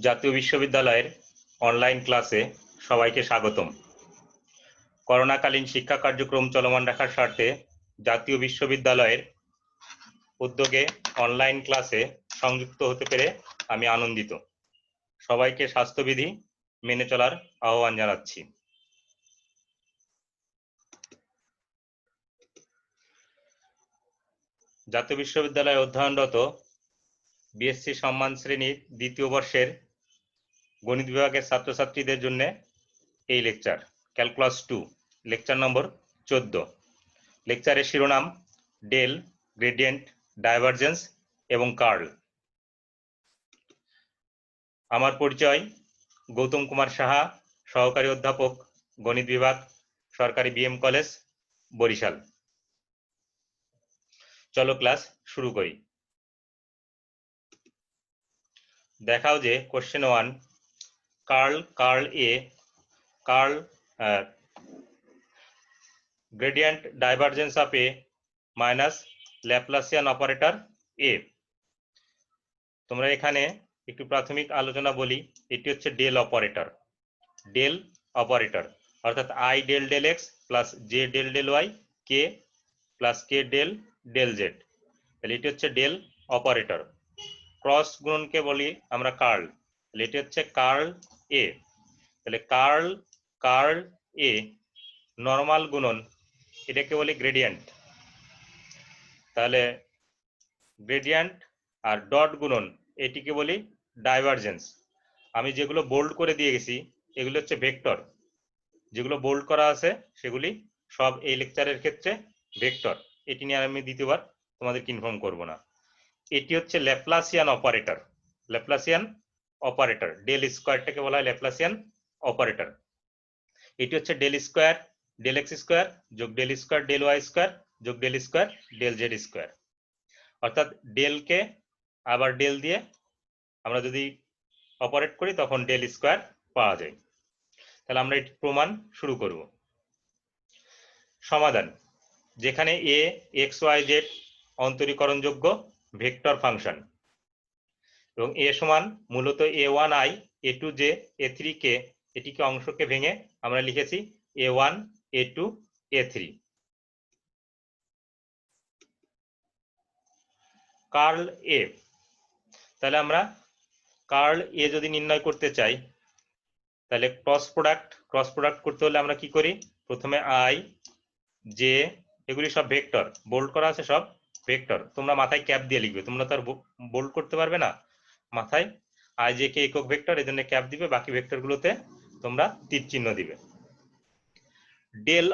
জাতীয় বিশ্ববিদ্যালয়ের অনলাইন ক্লাসে সবাইকে স্বাগতম। করোনাকালীন শিক্ষা কার্যক্রম চলমান রাখার স্বার্থে জাতীয় বিশ্ববিদ্যালয়ের উদ্যোগে অনলাইন ক্লাসে সংযুক্ত হতে পেরে আমি আনন্দিত। সবাইকে স্বাস্থ্যবিধি মেনে চলার আহ্বান জানাচ্ছি। জাতীয় বিশ্ববিদ্যালয়ে অধ্যয়নরত বিএসসি সম্মান শ্রেণীর দ্বিতীয় বর্ষের গণিত বিভাগের ছাত্রছাত্রীদের জন্য এই লেকচার ক্যালকুলাস 2 লেকচার নম্বর 14। লেকচারের শিরোনাম ডেল, গ্রেডিয়েন্ট, ডাইভারজেন্স এবং কার্ল। আমার পরিচয় গৌতম কুমার সাহা, সহকারী অধ্যাপক, গণিত বিভাগ, সরকারি বিএম কলেজ, বরিশাল। চলো ক্লাস শুরু করি। দেখাও যে question 1, curl gradient divergence of A minus Laplacian operator A। তোমরা এখানে একটু প্রাথমিক আলোচনা বলি। এটি হচ্ছে ডেল অপারেটর, অর্থাৎ I del del x plus J del del y K plus K del del Z। তাহলে এটি হচ্ছে ডেল অপারেটর। ক্রস গুণনকে বলি আমরা কার্ল। তাহলে এটি হচ্ছে কার্ল A। তাহলে কার্ল A নরমাল গুণন এটাকে বলি গ্রেডিয়েন্ট। তাহলে গ্রেডিয়েন্ট আর ডট গুণন এটিকে বলি ডাইভারজেন্স। আমি যেগুলো বোল্ড করে দিয়ে গেছি এগুলো হচ্ছে ভেক্টর। যেগুলো বোল্ড করা আছে সেগুলি সব এই লেকচারের ক্ষেত্রে ভেক্টর। এটি নিয়ে আমি দ্বিতীয়বার তোমাদেরকে ইনফর্ম করব না। এটি হচ্ছে ল্যাপ্লাসিয়ান অপারেটর। ডেল স্কোয়ারটাকে বলা হয় ল্যাপ্লাসিয়ান অপারেটর। এটি হচ্ছে del square del x square যোগ del square del Y square যোগ del square del Z square. অর্থাৎ ডেলকে আবার ডেল দিয়ে আমরা যদি অপারেট করি তখন ডেল স্কোয়ার পাওয়া যায়। তাহলে আমরা এটি প্রমাণ শুরু করব। সমাধান: যেখানে এ এক্স ওয়াই জেড অন্তরীকরণযোগ্য ভেক্টর ফাংশন এবং এ সমান মূলত a1i a2j a3k, এটিকে অংশকে ভেঙে আমরা লিখেছি a1 a2 a3। কার্ল এ, তাহলে আমরা কার্ল এ যদি নির্ণয় করতে চাই তাহলে ক্রস প্রোডাক্ট করতে হলে আমরা কি করি? প্রথমে আই জে, এগুলি সব ভেক্টর, বোল্ড করা আছে সব ভেক্টর। তোমরা মাথায় ক্যাপ দিয়ে লিখবে, তোমরা তো আর বোল্ড করতে পারবে না। মাথায় আই জে কে একক ভেক্টর, এই জন্য ক্যাপ দিবে, বাকি ভেক্টর গুলোতে তোমরা তীর চিহ্ন দিবে। ডেল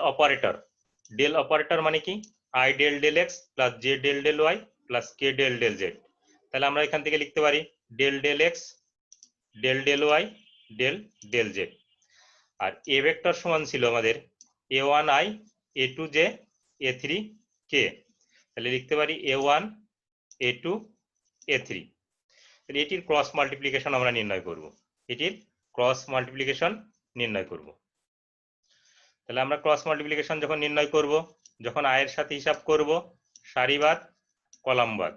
অপারেটর মানে কি? I del del X plus J del del Y plus K del del Z. তাহলে আমরা এখান থেকে লিখতে পারি del del x del del Y del del Z. আর এ ভেক্টর সমান ছিল আমাদের a1i a2j a3k। তাহলে লিখতে পারি a1 a2 a3। তাহলে এটির ক্রস মাল্টিপ্লিকেশন আমরা নির্ণয় করব। তাহলে আমরা ক্রস মাল্টিপ্লিকেশন যখন নির্ণয় করব, যখন আয়ের সাথে হিসাব করব সারিবাদ কলামবাদ,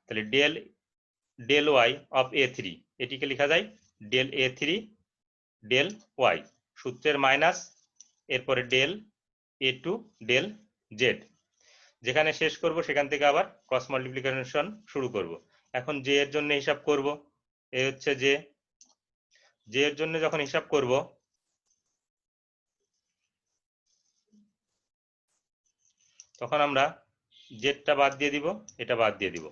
তাহলে ডেল ওয়াই অফ a3 এটিকে লেখা যায় ডেল a3 ডেল ওয়াই, সূত্রের মাইনাস, এরপরে ডেল a2 ডেল জেড। যেখানে শেষ করব সেখান থেকে আবার ক্রস মাল্টিপ্লিকেশন শুরু করব। এখন জে এর জন্য হিসাব করব। এ হচ্ছে জে এর জন্য যখন হিসাব করব তখন আমরা জেডটা বাদ দিয়ে দিব, এটা বাদ দিয়ে দিব,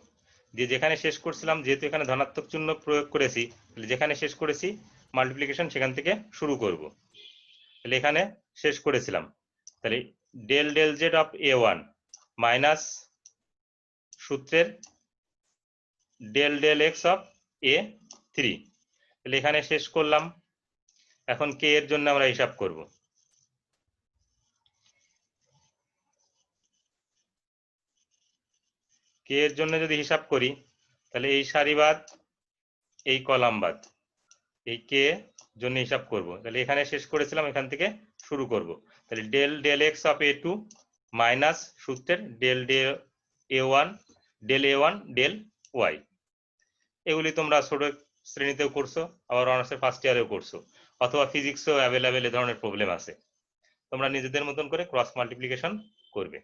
দিয়ে যেখানে শেষ করছিলাম, যেহেতু এখানে ধনাত্মক চিহ্ন প্রয়োগ করেছি, যেখানে শেষ করেছি মাল্টিপ্লিকেশন সেখান থেকে শুরু করব। তাহলে এখানে শেষ করেছিলাম, তাহলে del del z of a1 minus সূত্রের del del x of a3। তাহলে এখানে শেষ করলাম। এখন কে এর জন্য আমরা হিসাব করব। কে এর জন্য যদি হিসাব করি তাহলে এই সারিবাদ এই কলামবাদ, এই কে জন্য হিসাব করব। তাহলে এখানে শেষ করেছিলাম, এখান থেকে শুরু করব। তাহলে del del x of a2 minus সূত্রের ডেল a1 ডেল ওয়াই। এগুলি তোমরা ছোট শ্রেণীতেও করছো, আবার অনার্সের ফার্স্ট ইয়ারেও করছো, অথবা ফিজিক্সেও অ্যাভেলেবেল এ ধরনের প্রবলেম আছে। তোমরা নিজেদের মতন করে ক্রস মাল্টিপ্লিকেশন করবে।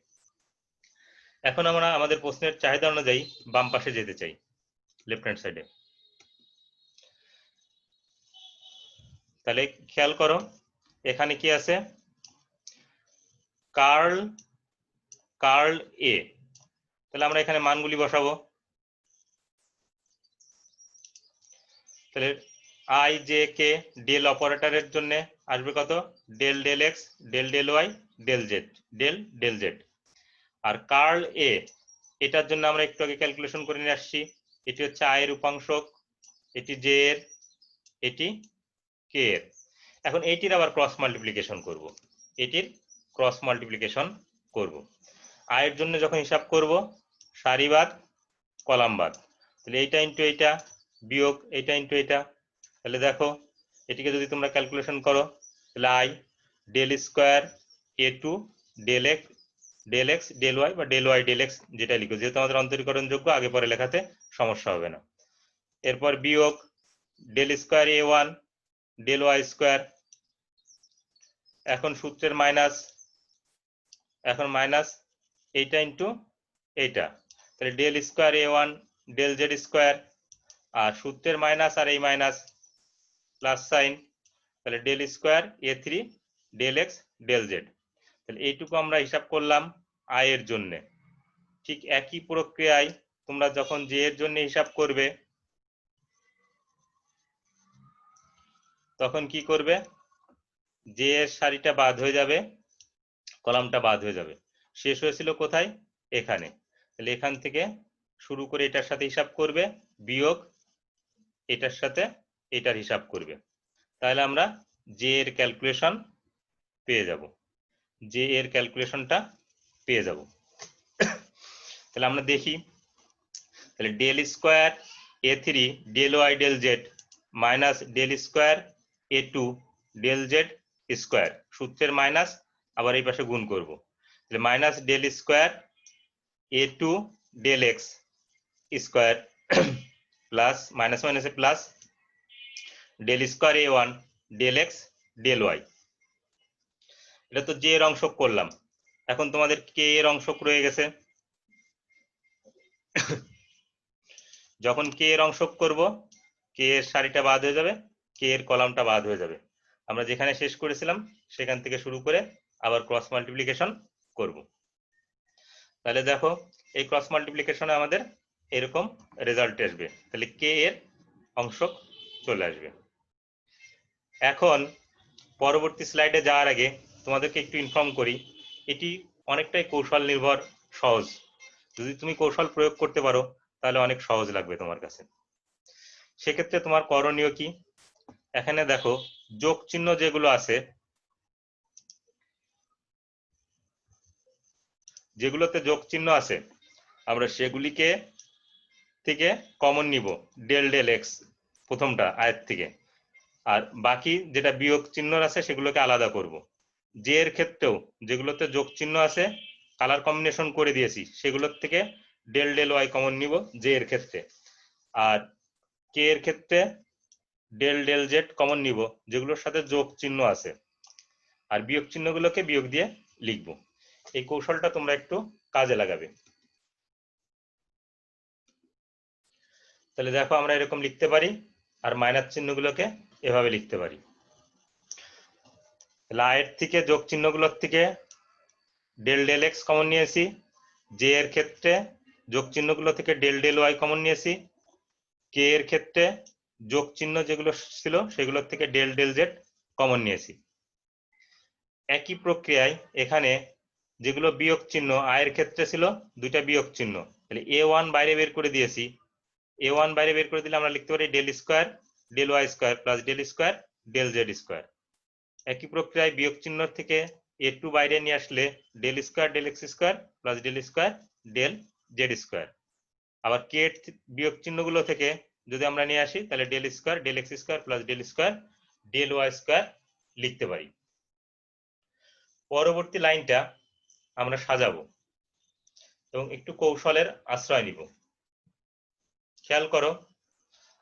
এখন আমরা আমাদের প্রশ্নের চাহিদা অনুযায়ী বাম পাশে যেতে চাই, লেফট হ্যান্ড সাইডে। তাহলে খেয়াল করো এখানে কি আছে, কার্ল এ। তাহলে আমরা এখানে মানগুলি বসাবো। তাহলে আই জে কে ডেল অপারেটরের জন্য আসবে কত, del del x del del Y del Z. Z curl A এটার জন্য আমরা একটু আগে ক্যালকুলেশন করে নিয়ে আসছি, এটি হচ্ছে আই এর উপাংশক, এটি জে এর, এটি কে এর। এখন এটির আবার ক্রস মাল্টিপ্লিকেশন করব, এটির ক্রস মাল্টিপ্লিকেশন করব। আই এর জন্য যখন হিসাব করব সারিবাদ কলামবাদ, তাহলে এইটা ইন্টু এইটা বিয়োগ এইটা ইন্টু এটা। তাহলে দেখো এটিকে যদি তোমরা ক্যালকুলেশন করো, তাহলে I del square A two del x del Y বা ডেল ওয়াই ডেল এক্স যেটা লিখো, যেহেতু আমাদের অন্তরীকরণ যোগ্য আগে পরে লেখাতে সমস্যা হবে না। এরপর বিয়োগ del square A one del Y square. এখন সূত্রের মাইনাস এইটা ইন্টু এইটা, তাহলে del square A one del Z square, আর সূত্রের মাইনাস আর এই মাইনাস প্লাস সাইন, তাহলে del square A three del x del Z. তাহলে এইটুকু আমরা হিসাব করলাম আই এর জন্য। ঠিক একই প্রক্রিয়ায় তোমরা যখন জে এর জন্য হিসাব করবে তখন কি করবে, জে এর সারিটা বাদ হয়ে যাবে, কলামটা বাদ হয়ে যাবে। শেষ হয়েছিল কোথায়, এখানে। তাহলে এখান থেকে শুরু করে এটার সাথে হিসাব করবে, বিয়োগ এটার সাথে এটার হিসাব করবে, তাহলে আমরা জে এর ক্যালকুলেশন পেয়ে যাব, জে এর ক্যালকুলেশনটা পেয়ে যাব। তাহলে আমরা দেখি, তাহলে del square A three del Y del z minus del square A two del Z square, সূত্রের মাইনাস আবার এই পাশে গুণ করব, তাহলে minus del square A two del x square plus minus মাইনাসে plus del square A one del x del y. এটা তো জে এর অংশক করলাম, এখন তোমাদের কে এর অংশক রয়ে গেছে। যখন কে এর অংশক করব কে এর সারিটা বাদ হয়ে যাবে, কে এর কলামটা বাদ হয়ে যাবে। আমরা যেখানে শেষ করেছিলাম সেখান থেকে শুরু করে আবার ক্রস মাল্টিপ্লিকেশন করব। তাহলে দেখো এই ক্রস মাল্টিপ্লিকেশনে আমাদের এরকম রেজাল্ট আসবে, তাহলে কে এর অংশক চলে আসবে। এখন পরবর্তী স্লাইডে যাওয়ার আগে তোমাদেরকে একটু ইনফর্ম করি, এটি অনেকটাই কৌশল নির্ভর, সহজ। যদি তুমি কৌশল প্রয়োগ করতে পারো তাহলে অনেক সহজ লাগবে তোমার কাছে। সেক্ষেত্রে তোমার করণীয় কি, এখানে দেখো যোগ চিহ্ন যেগুলো আছে, যেগুলোতে যোগ চিহ্ন আছে আমরা সেগুলিকে থেকে কমন নিব, ডেল ডেল এক্স প্রথমটা আয়ের থেকে, আর বাকি যেটা বিয়োগ চিহ্ন আছে সেগুলোকে আলাদা করব। জে এর ক্ষেত্রেও যেগুলোতে যোগ চিহ্ন আছে কালার কম্বিনেশন করে দিয়েছি সেগুলোর থেকে ডেল ডেল ওয়াই কমন নিব জে এর ক্ষেত্রে, আর কে এর ক্ষেত্রে ডেল ডেল জেড কমন নিব যেগুলোর সাথে যোগ চিহ্ন আছে, আর বিয়োগ চিহ্নগুলোকে বিয়োগ দিয়ে লিখব। এই কৌশলটা তোমরা একটু কাজে লাগাবে। তাহলে দেখো আমরা এরকম লিখতে পারি, আর মাইনাস চিহ্নগুলোকে এভাবে লিখতে পারি। আয়ের থেকে যোগ চিহ্নগুলোর থেকে ডেল ডেল এক্স কমন নিয়েছি, জে এর ক্ষেত্রে যোগ চিহ্নগুলো থেকে ডেল ডেল ওয়াই কমন নিয়েছি, কে এর ক্ষেত্রে যোগ চিহ্ন যেগুলো ছিল সেগুলোর থেকে ডেল ডেল জেড কমন নিয়েছি। একই প্রক্রিয়ায় এখানে যেগুলো বিয়োগ চিহ্ন আয়ের ক্ষেত্রে ছিল দুইটা বিয়োগ চিহ্ন, তাহলে এ ওয়ান বাইরে বের করে দিয়েছি, এ ওয়ান বাইরে বের করে দিলে আমরা লিখতে পারি del square del Y square plus del square del Z square. একই প্রক্রিয়ায় বিয়োগ চিহ্ন থেকে এ টু বাইরে নিয়ে আসলে del square del x square plus del square del Z square. আবার কে বিয়োগ চিহ্নগুলো থেকে যদি আমরা নিয়ে আসি তাহলে del square del x square plus del square del Y square লিখতে পারি। পরবর্তী লাইনটা আমরা সাজাবো এবং একটু কৌশলের আশ্রয় নিব। খেয়াল করো,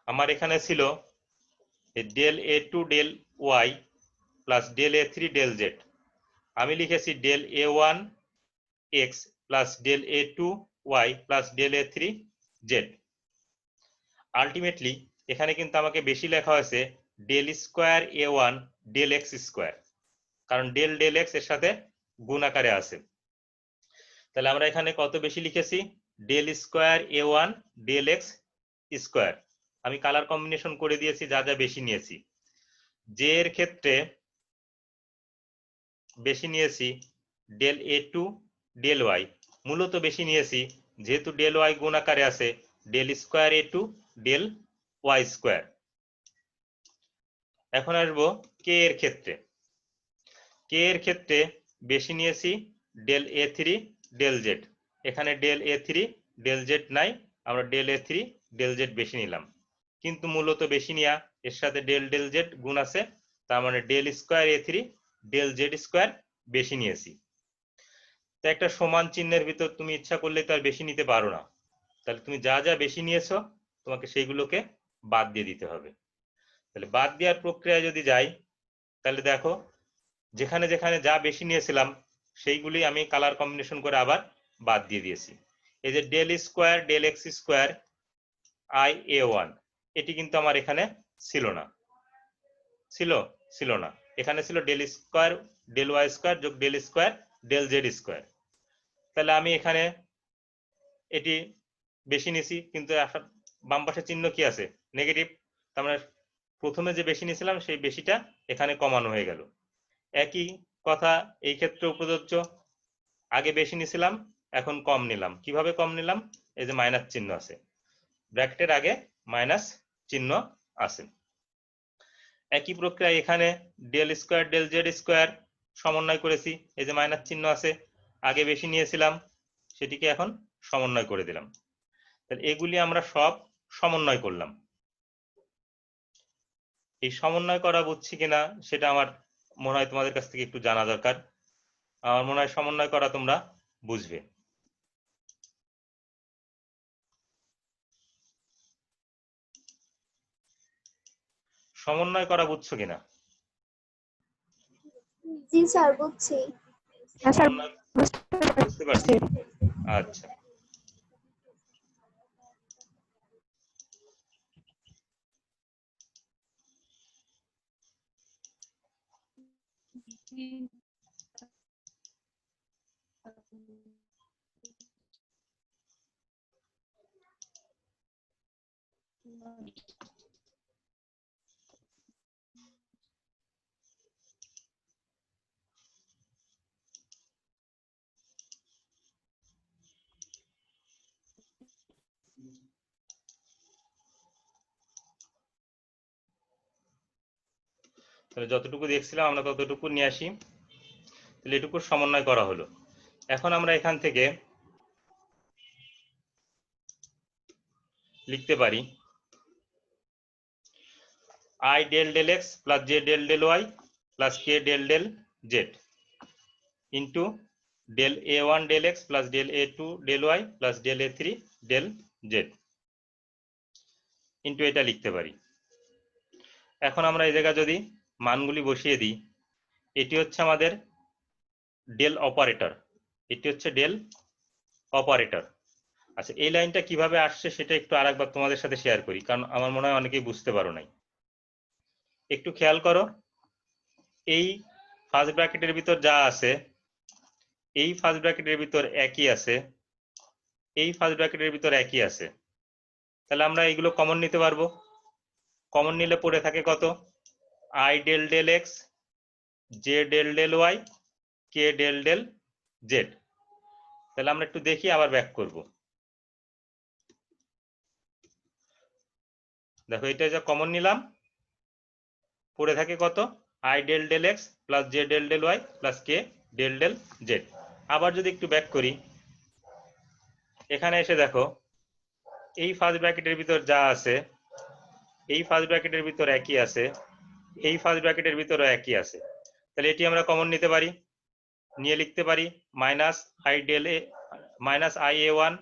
আমার এখানে ছিল del A two del Y plus del A three del Z, আমি লিখেছি del A one X plus del A two Y plus del A three Z. Ultimately এখানে কিন্তু আমাকে বেশি লেখা হয়েছে del square A one del x square, কারণ del del X এর সাথে গুণ আকারে আছে। তাহলে আমরা এখানে কত বেশি লিখেছি, del square A one del x square. আমি কালার কম্বিনেশন করে দিয়েছি যা যা বেশি নিয়েছি। জে এর ক্ষেত্রে বেশি নিয়েছি del A two del Y, মূলত বেশি নিয়েছি যেহেতু ডেল ওয়াই গুণ আকারে আছে del square A two del Y square. এখন আসবো কে এর ক্ষেত্রে। কে এর ক্ষেত্রে বেশি নিয়েছি del A three del z, এখানে del A three del z নাই, আমরা del A three del z বেশি নিলাম, কিন্তু মূলত বেশি নেওয়া এর সাথে ডেল ডেল জেড গুণ আছে, তার মানে del square A three del Z square বেশি নিয়েছি। তো একটা সমান চিহ্নের ভিতর তুমি ইচ্ছা করলে তো আর বেশি নিতে পারো না, তাহলে তুমি যা যা বেশি নিয়েছো তোমাকে সেইগুলোকে বাদ দিয়ে দিতে হবে। তাহলে বাদ দেওয়ার প্রক্রিয়ায় যদি যাই, তাহলে দেখো যেখানে যেখানে যা বেশি নিয়েছিলাম সেইগুলি আমি কালার কম্বিনেশন করে আবার বাদ দিয়ে দিয়েছি। এই যে del square del x square I A one, এটি কিন্তু আমার এখানে ছিল না, ছিল না, এখানে ছিল del square del Y square যোগ del square del Z square. তাহলে আমি এখানে এটি বেশি নিয়েছি, কিন্তু বাম পাশে চিহ্ন কি আছে, নেগেটিভ, তার মানে প্রথমে যে বেশি নিয়েছিলাম সেই বেশিটা এখানে কমানো হয়ে গেল। একই কথা এই ক্ষেত্রেও প্রযোজ্য, আগে বেশি নিয়েছিলাম এখন কম নিলাম। কিভাবে কম নিলাম, এই যে মাইনাস চিহ্ন আছে, ব্র্যাকেটের আগে মাইনাস চিহ্ন আছে। একই প্রক্রিয়া এখানে del square del Z square সমন্বয় করেছি, এই যে মাইনাস চিহ্ন আছে, আগে বেশি নিয়েছিলাম সেটিকে এখন সমন্বয় করে দিলাম। তাহলে এগুলি আমরা সব সমন্বয় করলাম। এই সমন্বয় করা বুঝছি কিনা সেটা আমার মনে হয় তোমাদের কাছ থেকে একটু জানা দরকার। আমার মনে হয় সমন্বয় করা তোমরা বুঝবে। সমন্বয় করা বুঝছো কিনা? জি স্যার, বুঝছি। বুঝতে পারছি, আচ্ছা। তাহলে যতটুকু দেখছিলাম আমরা ততটুকু নিয়ে আসি, তাহলে এটুকু সমন্বয় করা হলো। এখন আমরা এখান থেকে লিখতে পারি I del del X plus J del del Y plus K del del Z into del A one del X plus del A two del Y plus del A three del Z into এটা লিখতে পারি। এখন আমরা এই জায়গায় যদি মানগুলি বসিয়ে দিই, এটি হচ্ছে আমাদের ডেল অপারেটর, এটি হচ্ছে ডেল অপারেটর। আচ্ছা, এই লাইনটা কিভাবে আসছে সেটা একটু আরেকবার তোমাদের সাথে শেয়ার করি, কারণ আমার মনে হয় অনেকেই বুঝতে পারো নাই। একটু খেয়াল করো, এই ফার্স্ট ব্র্যাকেটের ভিতর যা আছে এই ফার্স্ট ব্র্যাকেটের ভিতর একই আছে, এই ফার্স্ট ব্র্যাকেটের ভিতর একই আছে, তাহলে আমরা এইগুলো কমন নিতে পারবো। কমন নিলে পড়ে থাকে কত, I del del x J del del Y K del del Z. তাহলে আমরা একটু দেখি, আবার ব্যাক করব। দেখো এটা যা কমন নিলাম পড়ে থাকে কত, I del del X plus J del del Y plus K del del Z. আবার যদি একটু ব্যাক করি, এখানে এসে দেখো এই ফার্স্ট ব্র্যাকেটের ভিতর যা আছে এই ফার্স্ট ব্র্যাকেটের ভিতর একই আছে, এই ফার্স্ট ব্র্যাকেটের ভিতরও একই আছে, তাহলে এটি আমরা কমন নিতে পারি, নিয়ে লিখতে পারি minus I del A minus I A one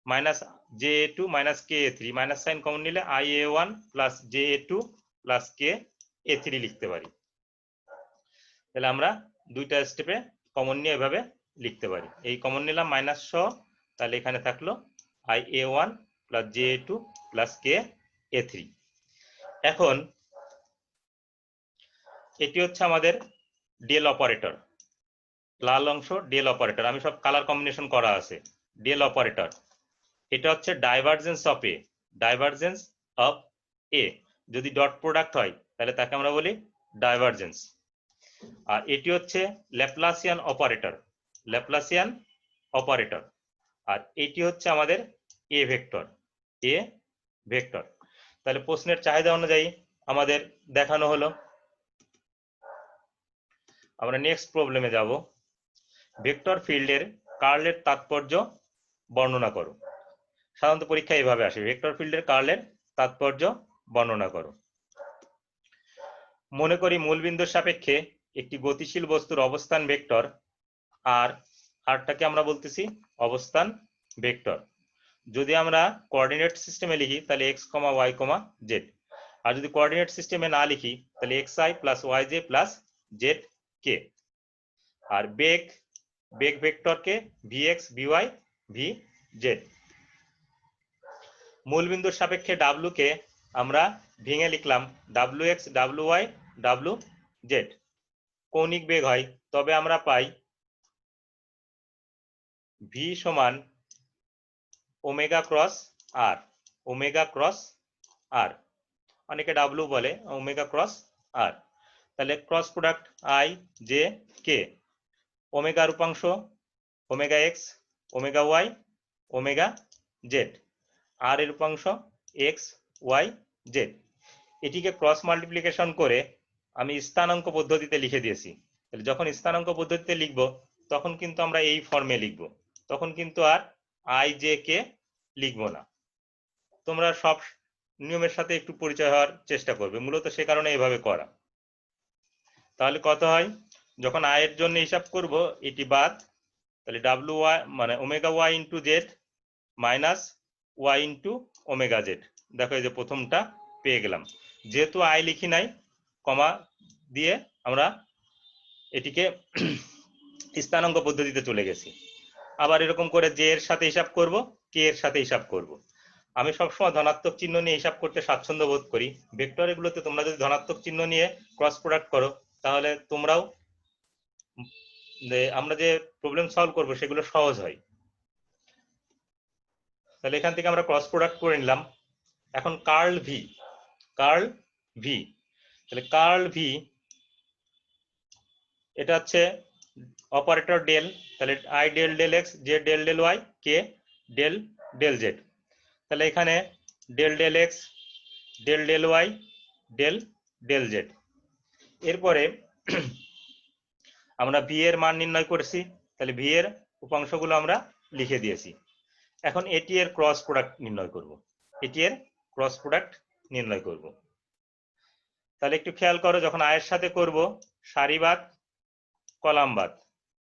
minus JA2 minus KA3, minus sign common নিলে IA1 plus JA2 plus KA3 লিখতে পারি। তাহলে আমরা দুইটা স্টেপে কমন নিয়ে এভাবে লিখতে পারি। এই কমন নিলাম মাইনাস সহ, তাহলে এখানে থাকলো IA1 plus JA2 plus KA3। এখন এটি হচ্ছে আমাদের ডেল অপারেটর, লাল অংশ ডেল অপারেটর, আমি সব কালার কম্বিনেশন করা আছে। ডেল অপারেটর এটা হচ্ছে divergence of A, divergence of A. যদি ডট প্রোডাক্ট হয় তাহলে তাকে আমরা বলি ডাইভারজেন্স। আর এটি হচ্ছে ল্যাপ্লাসিয়ান অপারেটর, ল্যাপ্লাসিয়ান অপারেটর। আর এটি হচ্ছে আমাদের এ ভেক্টর, এ ভেক্টর। তাহলে প্রশ্নের চাহিদা অনুযায়ী আমাদের দেখানো হলো। আমরা নেক্সট প্রবলেমে যাব। ভেক্টর ফিল্ডের কার্লের তাৎপর্য বর্ণনা করো। সাধারণত পরীক্ষায় এভাবে আসে, ভেক্টর ফিল্ডের কার্লের তাৎপর্য বর্ণনা করো। মনে করি মূলবিন্দুর সাপেক্ষে একটি গতিশীল বস্তুর অবস্থান ভেক্টর, আর আরটাকে আমরা বলতেছি অবস্থান ভেক্টর। যদি আমরা কোঅর্ডিনেট সিস্টেমে লিখি তাহলে x, y, z। আর যদি কোঅর্ডিনেট সিস্টেমে না লিখি তাহলে xi plus yj plus zk। আর বেগ ভেক্টরকে vx, vy, vz। মূলবিন্দুর সাপেক্ষে w কে আমরা ভেঙে লিখলাম wx, wy, wz। কৌণিক বেগ হয় তবে আমরা পাই v সমান omega cross r, omega cross r, অনেকে w বলে, ওমেগা ক্রস r। তাহলে cross product i j k, ওমেগার উপাংশ omega x, omega y, omega z, আর এর উপাংশ x, y, z। এটিকে ক্রস মাল্টিপ্লিকেশন করে আমি স্থানাঙ্ক পদ্ধতিতে লিখে দিয়েছি। তাহলে যখন স্থানাঙ্ক পদ্ধতিতে লিখব তখন কিন্তু আমরা এই ফর্মে লিখব, তখন কিন্তু আর i j k লিখব না। তোমরা সব নিয়মের সাথে একটু পরিচয় হওয়ার চেষ্টা করবে, মূলত সে কারণে এভাবে করা। তাহলে কত হয়, যখন i এর জন্য হিসাব করব এটি বাদ, তাহলে wy মানে omega y into Z minus y into omega Z. দেখো এই যে প্রথমটা পেয়ে গেলাম। যেহেতু i লিখি নাই, কমা দিয়ে আমরা এটিকে স্থানাঙ্ক পদ্ধতিতে চলে গেছি। আবার এরকম করে j এর সাথে হিসাব করব, k এর সাথে হিসাব করব। আমি সবসময় ধনাত্মক চিহ্ন নিয়ে হিসাব করতে স্বাচ্ছন্দ্য বোধ করি। ভেক্টর এগুলোতে তোমরা যদি ধনাত্মক চিহ্ন নিয়ে ক্রস প্রোডাক্ট করো তাহলে তোমরাও আমরা যে প্রবলেম সলভ করব সেগুলো সহজ হয়। তাহলে এখান থেকে আমরা ক্রস প্রোডাক্ট করে নিলাম। এখন কার্ল ভি, কার্ল ভি, তাহলে কার্ল ভি এটা হচ্ছে অপারেটর ডেল, তাহলে I del del X, Z del del Y, K del del Z. তাহলে এখানে del del x, del del Y, del del Z. এরপরে আমরা ভি এর মান নির্ণয় করেছি, তাহলে ভি এর উপাংশগুলো আমরা লিখে দিয়েছি। এখন এটি এর ক্রস প্রোডাক্ট নির্ণয় করব, এটি এর ক্রস প্রোডাক্ট নির্ণয় করব। তাহলে একটু খেয়াল করো, যখন আয়ের সাথে করব সারিবাদ কলামবাদ,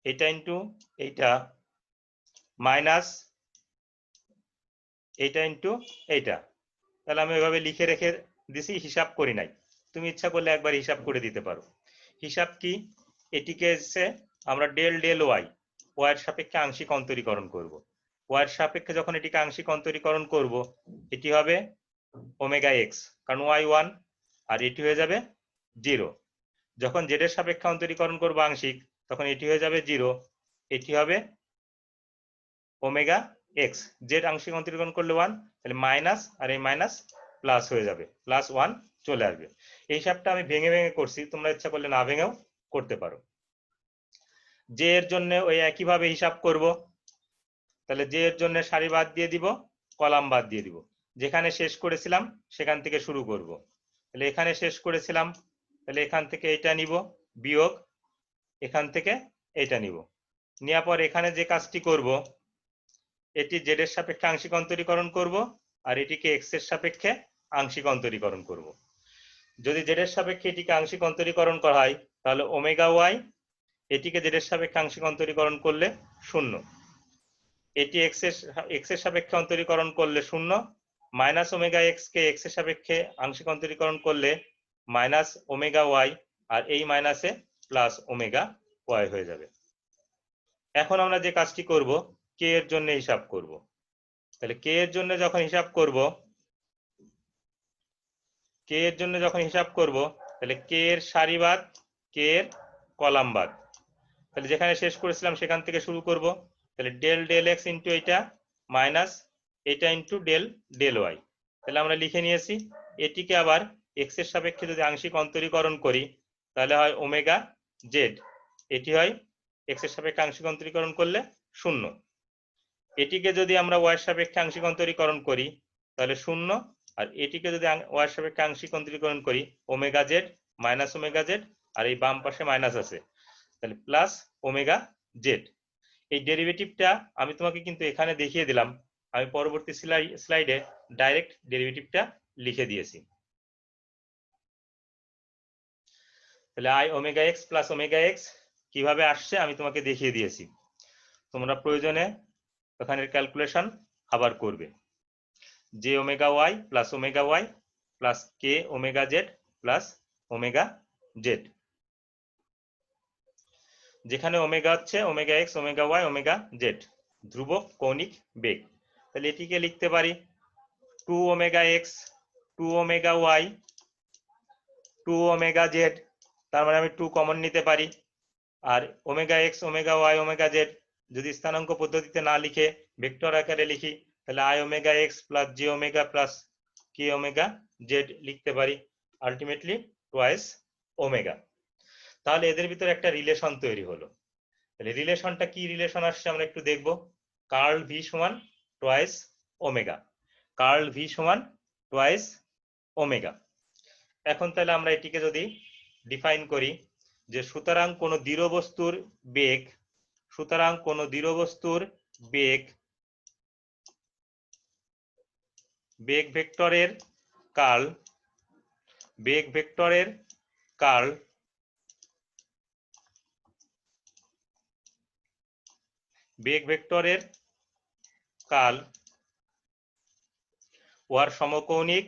এটা ইন্টু এইটা মাইনাস এইটা ইন্টু এইটা। তাহলে আমি এভাবে লিখে রেখে দিছি, হিসাব করি নাই। তুমি ইচ্ছা করলে একবার হিসাব করে দিতে পারো। হিসাব কি, এটিকে এসে আমরা ডেল ডেল ওয়াই, ওয়াইয়ের সাপেক্ষে আংশিক অন্তরীকরণ করব। ওয়াইয়ের সাপেক্ষে যখন এটিকে আংশিক অন্তরীকরণ করব এটি হবে ওমেগা এক্স, কারণ ওয়াই 1, আর এটি হয়ে যাবে 0। যখন জেড এর সাপেক্ষে অন্তরীকরণ করব আংশিক তখন এটি হয়ে যাবে 0, এটি হবে ওমেগা এক্স। জেড আংশিক অন্তরীকরণ করলে 1, তাহলে মাইনাস আর এই মাইনাস প্লাস হয়ে যাবে, প্লাস 1 চলে আসবে। এই হিসাবটা আমি ভেঙে ভেঙে করছি, তোমরা ইচ্ছা করলে না ভেঙেও করতে পারো। জে এর জন্য ওই একইভাবে হিসাব করব। তাহলে জে এর জন্য সারি বাদ দিয়ে দিব, কলাম বাদ দিয়ে দিব। যেখানে শেষ করেছিলাম সেখান থেকে শুরু করব। তাহলে এখানে শেষ করেছিলাম, তাহলে এখান থেকে এটা নিব বিয়োগ, এখান থেকে এটা নিব, নেওয়ার পর এখানে যে কাজটি করব এটি জেড এর সাপেক্ষে আংশিক অন্তরীকরণ করব, আর এটিকে এক্স এর সাপেক্ষে আংশিক অন্তরীকরণ করব। যদি জেড এর সাপেক্ষে এটিকে আংশিক অন্তরীকরণ করা হয় তাহলে ওমেগা ওয়াই, এটিকে জেড এর সাপেক্ষে আংশিক অন্তরীকরণ করলে 0। এটি এক্স এর সাপেক্ষে অন্তরীকরণ করলে 0, মাইনাস ওমেগা এক্স কে এক্স এর সাপেক্ষে আংশিক অন্তরীকরণ করলে মাইনাস ওমেগা ওয়াই, আর এই মাইনাসে প্লাস ওমেগা ওয়াই হয়ে যাবে। এখন আমরা যে কাজটি করব, কে এর জন্য হিসাব করব। তাহলে কে এর জন্য যখন হিসাব করব, তাহলে কে এর সারি বাদ কে এর কলাম বাদ। তাহলে যেখানে শেষ করেছিলাম সেখান থেকে শুরু করব। তাহলে ডেল ডেল এক্স ইন্টু এটা মাইনাস এটা ইন্টু ডেল ডেল ওয়াই। তাহলে আমরা লিখে নিয়েছি। এটিকে আবার এক্স এর সাপেক্ষে যদি আংশিক অন্তরীকরণ করি তাহলে হয় ওমেগা জেড, এটি হয় এক্স এর সাপেক্ষে আংশিক অন্তরীকরণ করলে 0। এটিকে যদি আমরা ওয়াই এর সাপেক্ষে আংশিক অন্তরীকরণ করি তাহলে 0, আর এটিকে যদি ওয়াই এর সাপেক্ষে আংশিক অন্তরীকরণ করি omega z minus omega z, আর এই বাম পাশে মাইনাস আছে, তাহলে প্লাস ওমেগা জেড। এই ডেরিভেটিভটা আমি তোমাকে কিন্তু এখানে দেখিয়ে দিলাম, আমি পরবর্তী স্লাইডে ডাইরেক্ট ডেরিভেটিভটা লিখে দিয়েছি। তাহলে i omega x plus omega x কিভাবে আসছে আমি তোমাকে দেখিয়ে দিয়েছি, তোমরা প্রয়োজনে ওখানের ক্যালকুলেশন আবার করবে। J omega y plus k omega z plus omega z, যেখানে ওমেগা হচ্ছে omega x omega y omega z ধ্রুবক কৌণিক বেগ। তাহলে এটিকে লিখতে পারি 2 omega x 2 omega y 2 omega z, তার মানে আমি 2 কমন নিতে পারি। আর omega x omega y omega z যদি স্থানাঙ্ক পদ্ধতিতে না লিখে ভেক্টর আকারে লিখি তাহলে i omega x plus j omega plus k omega Z লিখতে পারি, আলটিমেটলি টুয়াইস ওমেগা। তাহলে এদের ভিতরে একটা রিলেশন তৈরি হলো। তাহলে রিলেশনটা কি রিলেশন আসছে আমরা একটু দেখব। কার্ল ভি সমান টুয়াইস ওমেগা, কার্ল ভি সমান টুয়াইস ওমেগা। এখন তাহলে আমরা এটিকে যদি ডিফাইন করি যে সুতরাং কোন দৃঢ় বস্তুর বেগ, বেগ ভেক্টরের কার্ল ওয়ার সমকৌণিক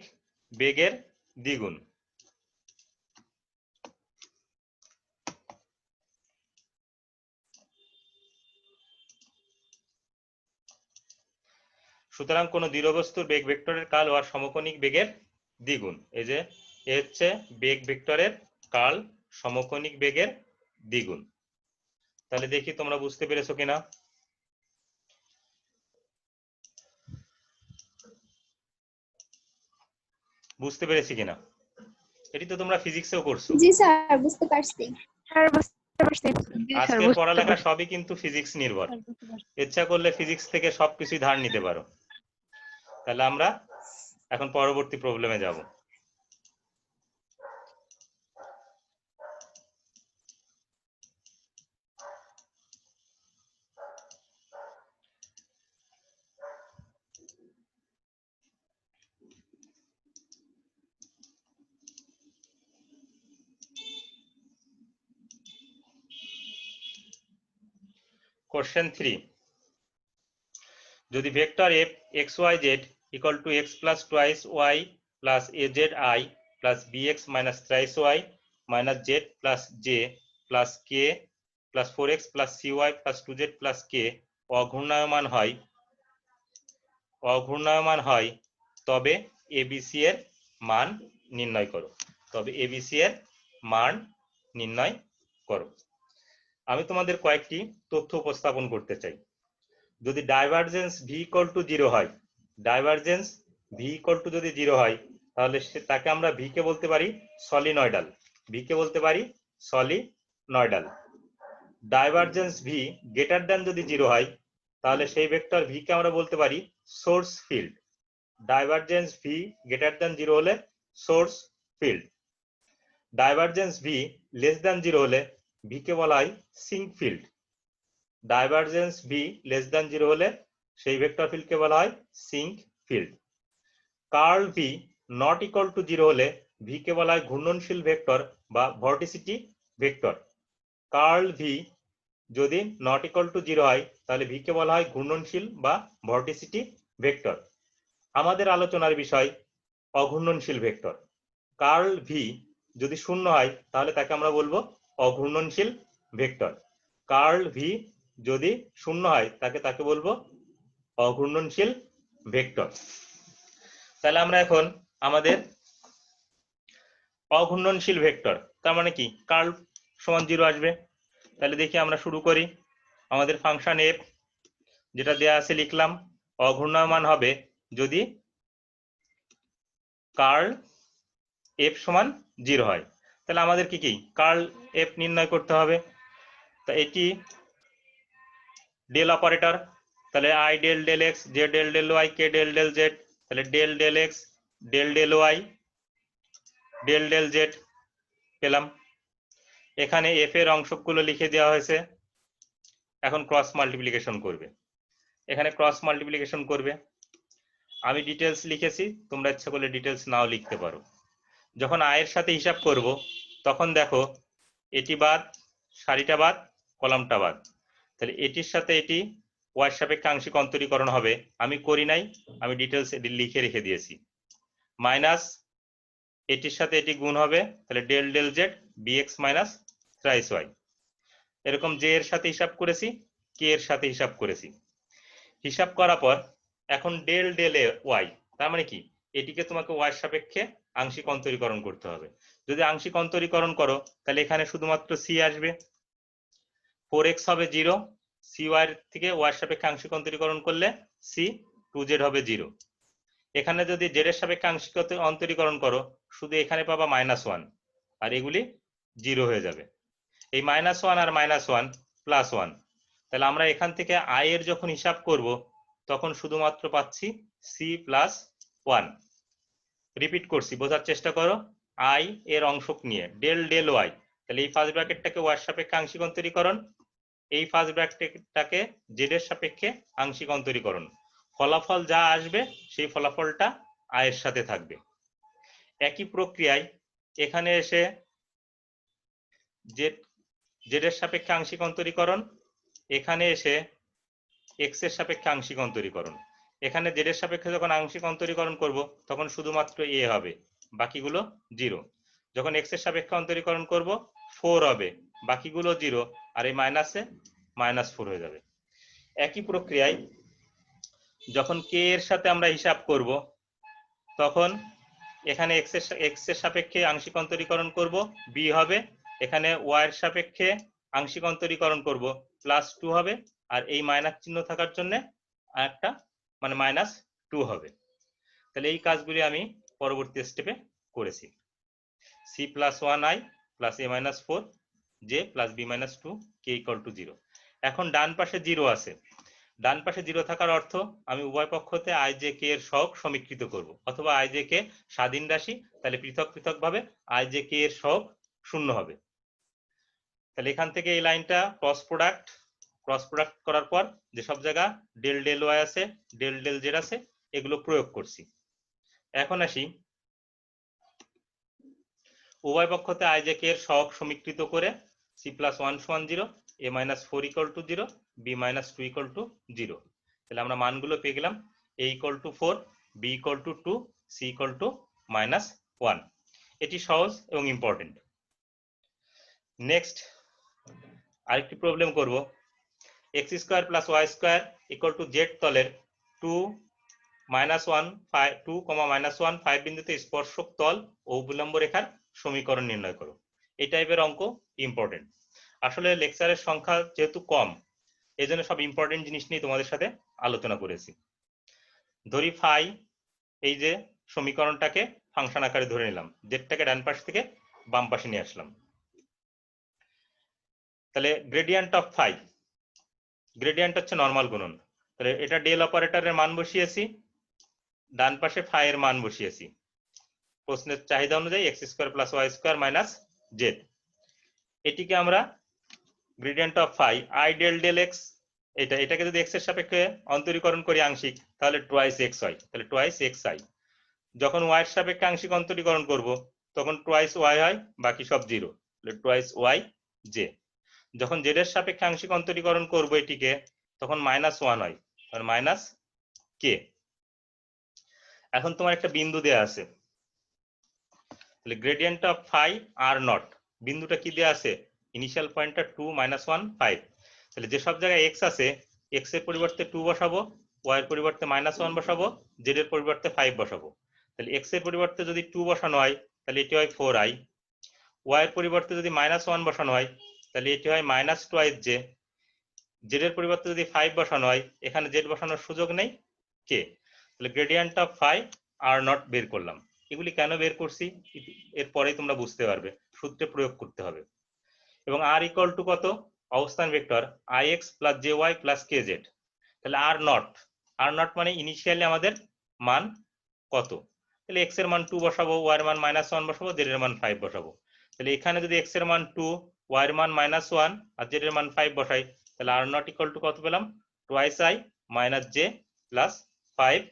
বেগের দ্বিগুণ। সুতরাং কোন দৃঢ় বস্তুর বেগ ভেক্টরের কার্ল ওয়ার সমকৌণিক বেগের দ্বিগুণ। এই যে এ হচ্ছে বেগ ভেক্টরের কার্ল সমকৌণিক বেগের দ্বিগুণ। তাহলে দেখি তোমরা বুঝতে পেরেছো কিনা। বুঝতে পেরেছি কিনা? এটি তো তোমরা ফিজিক্সেও করছো। জি স্যার, বুঝতে পারছি। আজকের পড়ালেখা সবই কিন্তু ফিজিক্স নির্ভর। ইচ্ছা করলে ফিজিক্স থেকে সবকিছু ধার নিতে পারো। তাহলে আমরা এখন পরবর্তী প্রবলেমে যাব। কোশ্চেন 3, যদি vector F x y z equal to x plus twice y plus A z i plus B x minus thrice y minus z plus j plus k plus 4x plus C y plus 2z plus k অঘূর্ণায়মান হয় তবে ABC এর মান নির্ণয় করো। আমি তোমাদের কয়েকটি তথ্য উপস্থাপন করতে চাই। যদি ডাইভারজেন্স ভি ইকুয়াল টু 0 হয়, যদি 0 হয় তাহলে তাকে আমরা ভি কে বলতে পারি solenoidal. Divergence V greater than যদি 0 হয় তাহলে সেই ভেক্টর ভি কে আমরা বলতে পারি source field. Divergence V greater than 0 হলে source field. Divergence V less than 0 হলে ভি কে বলা হয় sink field. Divergence V less than 0 হলে সেই ভেক্টর ফিল্ডকে বলা হয় sink field. Curl V not equal to 0 হলে ভি কে বলা হয় ঘূর্ণনশীল ভেক্টর বা ভর্টিসিটি ভেক্টর। কার্ল ভি যদি নট ইকুয়াল টু 0 হয় তাহলে ভি কে বলা হয় ঘূর্ণনশীল বা ভর্টিসিটি ভেক্টর। আমাদের আলোচনার বিষয় অঘূর্ণনশীল ভেক্টর। কার্ল ভি যদি শূন্য হয় তাহলে তাকে আমরা বলবো অঘূর্ণনশীল ভেক্টর। কার্ল ভি যদি শূন্য হয় তাকে বলবো অঘূর্ণনশীল ভেক্টর। তাহলে আমরা এখন আমাদের অঘূর্ণনশীল ভেক্টর তার মানে কি কার্ল সমান 0 আসবে। তাহলে দেখি আমরা শুরু করি। আমাদের ফাংশন এফ যেটা দেয়া আছে লিখলাম, অঘূর্ণায়মান হবে যদি কার্ল এফ সমান 0 হয়। তাহলে আমাদের কি কার্ল এফ নির্ণয় করতে হবে। তা এটি ডেল অপারেটর, তাহলে I del del x, J del del Y, K del del Z, তাহলে del del x, del del Y, del del z পেলাম। এখানে এফ এর অংশগুলো লিখে দেওয়া হয়েছে। এখন ক্রস মাল্টিপ্লিকেশন করবে, এখানে ক্রস মাল্টিপ্লিকেশন করবে। আমি ডিটেলস লিখেছি, তোমরা ইচ্ছা করলে ডিটেলস নাও লিখতে পারো। যখন আয়ের সাথে হিসাব করব তখন দেখো এটি বাদ, সারিটা বাদ, কলামটা বাদ। তাহলে এটির সাথে এটি ওয়াই সাপেক্ষে আংশিক অন্তরীকরণ হবে, আমি করি নাই, আমি ডিটেলস লিখে রেখে দিয়েছি। মাইনাস এটির সাথে এটি গুণ হবে, তাহলে del del Z BX minus thrice Y. এরকম জে এর সাথে হিসাব করেছি, কে এর সাথে হিসাব করেছি। হিসাব করার পর এখন ডেল ডেল ওয়াই, তার মানে কি এটিকে তোমাকে ওয়াই সাপেক্ষে আংশিক অন্তরীকরণ করতে হবে। যদি আংশিক অন্তরীকরণ করো তাহলে এখানে শুধুমাত্র সি আসবে, 4x হবে 0, সি ওয়াই থেকে ওয়াই সাপেক্ষে আংশিক অন্তরীকরণ করলে সি 2z হবে 0। এখানে যদি জেড এর সাপেক্ষে আংশিক অন্তরীকরণ করো শুধু এখানে পাবা -1 আর এগুলি 0 হয়ে যাবে। এই -1 আর -1 +1, তাহলে আমরা এখান থেকে আই এর যখন হিসাব করব তখন শুধুমাত্র পাচ্ছি সি প্লাস 1। রিপিট করছি, বোঝার চেষ্টা করো। আই এর অংশক নিয়ে ডেল ডেল ওয়াই, তাহলে এই ফার্স্ট ব্র্যাকেটটাকে ওয়াই এর সাপেক্ষে আংশিক অন্তরীকরণ, এই ফার্স্ট ব্র্যাকেটটাকে জেড এর সাপেক্ষে আংশিক অন্তরীকরণ। ফলাফল যা আসবে সেই ফলাফলটা আই এর সাথে থাকবে। একই প্রক্রিয়ায় এখানে এসে জেড এর সাপেক্ষে আংশিক অন্তরীকরণ, এখানে এসে এক্স এর সাপেক্ষে আংশিক অন্তরীকরণ। এখানে জেড এর সাপেক্ষে যখন আংশিক অন্তরীকরণ করব তখন শুধুমাত্র এ হবে, বাকিগুলো 0। যখন এক্স এর সাপেক্ষে অন্তরীকরণ করব 4 হবে, বাকিগুলো 0, আর এই মাইনাসে -4 হয়ে যাবে। একই প্রক্রিয়ায় যখন কে এর সাথে আমরা হিসাব করব তখন এখানে এক্স এর সাপেক্ষে আংশিক অন্তরীকরণ করব, বি হবে, এখানে ওয়াই এর সাপেক্ষে আংশিক অন্তরীকরণ করব, +2 হবে, আর এই মাইনাস চিহ্ন থাকার জন্য একটা মানে -2 হবে। তাহলে এই কাজগুলি আমি পরবর্তী স্টেপে করেছি। C +1 I plus a - 4 J plus B - 2 K = 0। এখন ডান পাশে 0 আছে, ডান পাশে 0 থাকার অর্থ আমি উভয় পক্ষতে আই জে কে এর সহগ সমীকৃত করব, অথবা আই জে কে স্বাধীন রাশি, তাহলে পৃথক পৃথক ভাবে আই জে কে এর সহগ 0 হবে। তাহলে এখান থেকে এই লাইনটা ক্রস প্রোডাক্ট করার পর যে সব জায়গা ডেল ডেল ওয়াই আছে, ডেল ডেল জেড আছে, এগুলো প্রয়োগ করছি। এখন আসি উভয় পক্ষতে আই জে কে এর সহগ সমীকৃত করে সি +1 = 0, a - 4 = 0, b - 2 = 0। তাহলে আমরা মানগুলো পেয়ে গেলাম, a = 4, b = 2, c = -1। এটি সহজ এবং ইম্পর্টেন্ট। নেক্সট আরেকটি প্রবলেম করব। x² + y² = z তলের 2, -1, 5 বিন্দুতে স্পর্শক তল ও উল্লম্ব রেখার সমীকরণ নির্ণয় করো। এই টাইপের অঙ্ক ইম্পর্টেন্ট। আসলে লেকচারের সংখ্যা যেহেতু কম, এই জন্য সব ইম্পর্টেন্ট জিনিস নিয়ে তোমাদের সাথে আলোচনা করেছি। ধরি ফাই, এই যে সমীকরণটাকে ফাংশন আকারে ধরে নিলাম, জেডটাকে ডান পাশ থেকে বাম পাশে নিয়ে আসলাম। তাহলে গ্রেডিয়েন্ট অফ ফাই, গ্রেডিয়েন্ট হচ্ছে নরমাল গুণন। তাহলে এটা ডেল অপারেটরের মান বসিয়েছি, ডান পাশে ফাই এর মান বসিয়েছি। প্রশ্নের চাহিদা অনুযায়ী x² + y² - z। এটিকে আমরা gradient of phi I del del X, এটাকে যদি x এর সাপেক্ষে অন্তরীকরণ করি আংশিক, তাহলে টুয়াইস এক্স হয়, তাহলে টুয়াইস এক্স আই। যখন y এর সাপেক্ষে আংশিক অন্তরীকরণ করব তখন টুয়াইস y হয়, বাকি সব 0, তাহলে টুয়াইস y জে। যখন জেড এর সাপেক্ষে আংশিক অন্তরীকরণ করবো এটিকে তখন -1 হয়, আর মাইনাস কে। এখন তোমার একটা বিন্দু দেয়া আছে, তাহলে gradient of phi R naught, বিন্দুটা কি দেয়া আছে, ইনিশিয়াল পয়েন্টটা 2 -1 5। তাহলে যে সব জায়গায় এক্স আছে এক্স এর পরিবর্তে 2 বসাবো, ওয়াই এর পরিবর্তে -1 বসাবো, জেড এর পরিবর্তে 5 বসাবো। তাহলে এক্স এর পরিবর্তে যদি 2 বসানো হয় তাহলে এটি হয় 4i, ওয়াই এর পরিবর্তে যদি -1 বসানো হয় তাহলে এটি হয় -2j, জেড এর পরিবর্তে যদি 5 বসানো হয়, এখানে জেড বসানোর সুযোগ নেই, কে। তাহলে gradient of phi R naught বের করলাম। এগুলি কেন বের করছি এরপরেই তোমরা বুঝতে পারবে, সূত্রে প্রয়োগ করতে হবে। এবং আর ইকুয়াল টু কত, অবস্থান vector ix plus j y plus k z. তাহলে আর নট মানে ইনিশিয়ালি আমাদের মান কত, তাহলে এক্স এর মান 2 বসাবো, ওয়াই এর মান -1 বসাবো, জেড এর মান 5 বসাবো। তাহলে এখানে যদি এক্স এর মান 2, ওয়াই এর মান -1 আর জেড এর মান 5 বসাই, তাহলে আর নট ইকুয়াল টু কত পেলাম, twice i minus j plus 5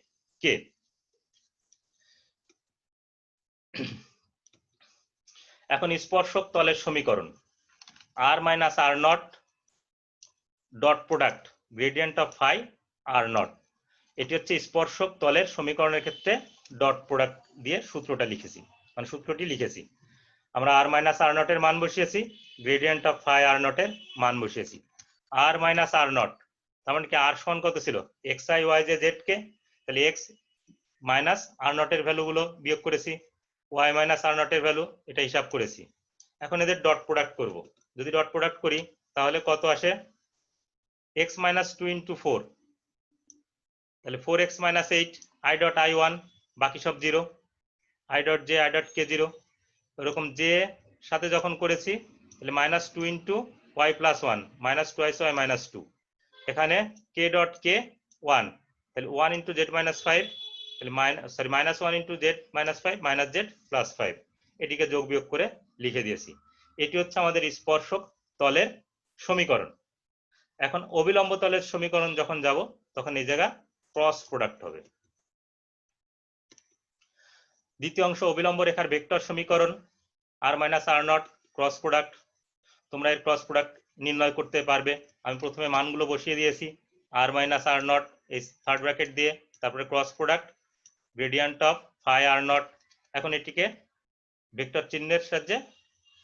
k. এখন স্পর্শক তলের সমীকরণ r minus R naught dot product gradient of phi R naught, এটি হচ্ছে স্পর্শক তলের সমীকরণের ক্ষেত্রে ডট প্রোডাক্ট দিয়ে সূত্রটা লিখেছি, মানে সূত্রটি লিখেছি। আমরা আর মাইনাস আর নটের মান বসিয়েছি, গ্রেডিয়েন্ট অফ ফাই আর নটের মান বসিয়েছি। আর মাইনাস আর নট তার মানে কি, আর সমান কত ছিল, x i y j z k, তাহলে এক্স মাইনাস আর নটের ভ্যালুগুলো বিয়োগ করেছি, ওয়াই মাইনাস আর নটের ভ্যালু এটা হিসাব করেছি। এখন এদের ডট প্রোডাক্ট করব, যদি ডট প্রোডাক্ট করি তাহলে কত আসে, x minus 2 into 4, তাহলে 4x minus 8 i dot i1, বাকি সব 0, i dot j i dot k 0। এরকম j সাথে যখন করেছি তাহলে -2 into y plus 1 minus 2y minus 2, এখানে k dot k 1, তাহলে 1 into z minus 5, তাহলে -1 into z minus 5 minus z plus 5, এটিকে যোগ বিয়োগ করে লিখে দিয়েছি। এটি হচ্ছে আমাদের স্পর্শক তলের সমীকরণ। এখন অবিলম্ব তলের সমীকরণ যখন যাব তখন এই জায়গা ক্রস প্রোডাক্ট হবে। দ্বিতীয় অংশ অবিলম্ব রেখার ভেক্টর সমীকরণ আর মাইনাস আর নট ক্রস প্রোডাক্ট। তোমরা এর ক্রস প্রোডাক্ট নির্ণয় করতে পারবে। আমি প্রথমে মানগুলো বসিয়ে দিয়েছি, আর মাইনাস আর নট এই থার্ড ব্র্যাকেট দিয়ে, তারপরে cross product gradient of phi R naught. এখন এটিকে ভেক্টর চিহ্নের সাহায্যে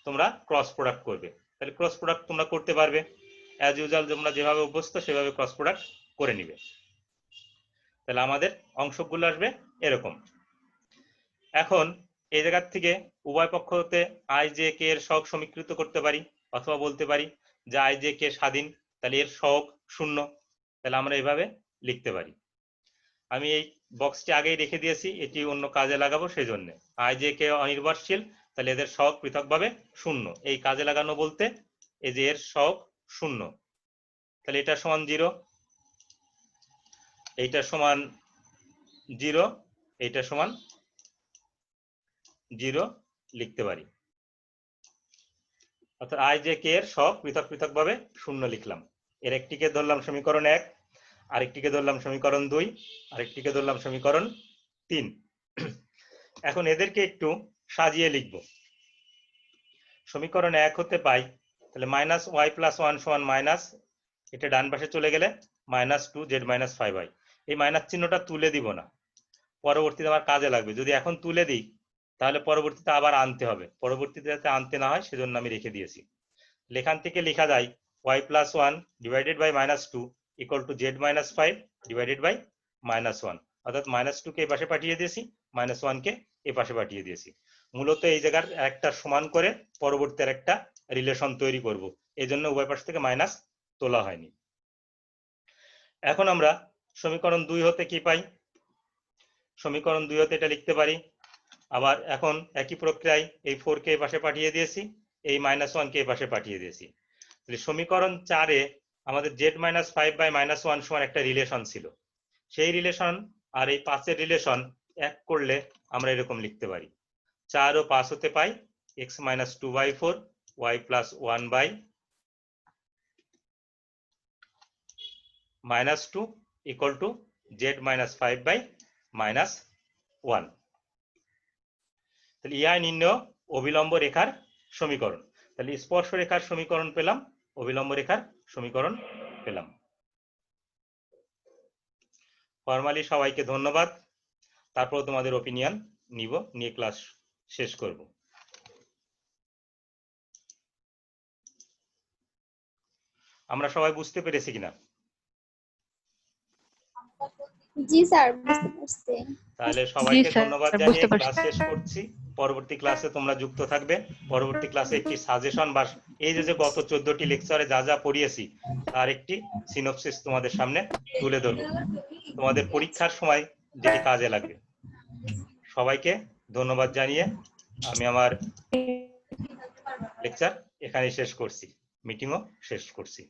তোমরা ক্রস প্রোডাক্ট করবে, তাহলে ক্রস প্রোডাক্ট তোমরা করতে পারবে অ্যাজ ইউজুয়াল, তোমরা যেভাবে অভ্যস্ত সেভাবে ক্রস প্রোডাক্ট করে নিবে। তাহলে আমাদের অংশগুলো আসবে এরকম। এখন এই জায়গা থেকে উভয় পক্ষ হতে আই জে কে এর সহগ সমীকৃত করতে পারি, অথবা বলতে পারি যে আই জে কে স্বাধীন, তাহলে এর সহগ 0, তাহলে আমরা এইভাবে লিখতে পারি। আমি এই বক্সটি আগেই রেখে দিয়েছি, এটি অন্য কাজে লাগাবো, সেই জন্য আই জে কে অনির্ভরশীল, তাহলে এদের সহগ পৃথকভাবে 0, এই কাজে লাগানো বলতে এই যে এর সহগ 0, তাহলে এটা সমান 0, এইটা সমান 0, এইটা সমান 0 লিখতে পারি। অর্থাৎ আই জে কে এর সব পৃথক পৃথক ভাবে 0 লিখলাম। এর একটিকে ধরলাম সমীকরণ 1, আরেকটিকে ধরলাম সমীকরণ 2, আরেকটিকে ধরলাম সমীকরণ 3। এখন এদেরকে একটু সাজিয়ে লিখব। সমীকরণ 1 হতে পাই তাহলে -y + 1 সমান মাইনাস, এটা ডান পাশে চলে গেলে -2z - 5y। এই মাইনাস চিহ্নটা তুলে দিব না, পরবর্তীতে আমার কাজে লাগবে। যদি এখন তুলে দিই তাহলে পরবর্তীতে আবার আনতে হবে, পরবর্তীতে যাতে আনতে না হয় সেজন্য আমি রেখে দিয়েছি। এখান থেকে লেখা যায় y + 1 divided by -2 equal to z - 5 divided by -1, অর্থাৎ -2 কে এই পাশে পাঠিয়ে দিয়েছি, -1 কে এই পাশে পাঠিয়ে দিয়েছি। মূলত এই জায়গার একটা সমান করে পরবর্তীর একটা রিলেশন তৈরি করব, এই জন্য উভয় পাশ থেকে মাইনাস তোলা হয়নি। এখন আমরা সমীকরণ 2 হতে কি পাই, সমীকরণ 2 হতে এটা লিখতে পারি। আবার এখন একই প্রক্রিয়ায় এই 4 কে এই পাশে পাঠিয়ে দিয়েছি, এই -1 কে এই পাশে পাঠিয়ে দিয়েছি। সমীকরণ 4 এ আমাদের z - 5 বাই -1 সমান একটা রিলেশন ছিল, সেই রিলেশন আর এই 5 এর রিলেশন এক করলে আমরা এরকম লিখতে পারি, 4 ও 5 হতে পাই x - 2/4 y + 1 by -2 equal to z - 5 by -1। তাহলে ইহা নির্ণেয় অবিলম্ব রেখার সমীকরণ। তাহলে স্পর্শ রেখার সমীকরণ পেলাম অবিলম্ব রেখার সমীকরণ পেলাম। ফর্মালি সবাইকে ধন্যবাদ। তারপর তোমাদের ওপিনিয়ন নিয়ে ক্লাস শেষ করব। আমরা সবাই বুঝতে পেরেছি কিনা? জি স্যার, বুঝতে পারছি। তাহলে সবাইকে স্যার, ধন্যবাদ বুঝতে জানিয়ে পারছি। ক্লাস শেষ করছি। পরবর্তী ক্লাসে তোমরা যুক্ত থাকবে। পরবর্তী ক্লাসে একটি সাজেশন বা এই যে গত 14টি লেকচারে যা যা পড়িয়েছি তার একটি সিনপসিস তোমাদের সামনে তুলে ধরব, তোমাদের পরীক্ষার সময় যেটি কাজে লাগবে। সবাইকে ধন্যবাদ জানিয়ে আমি আমার লেকচার এখানেই শেষ করছি, মিটিংও শেষ করছি।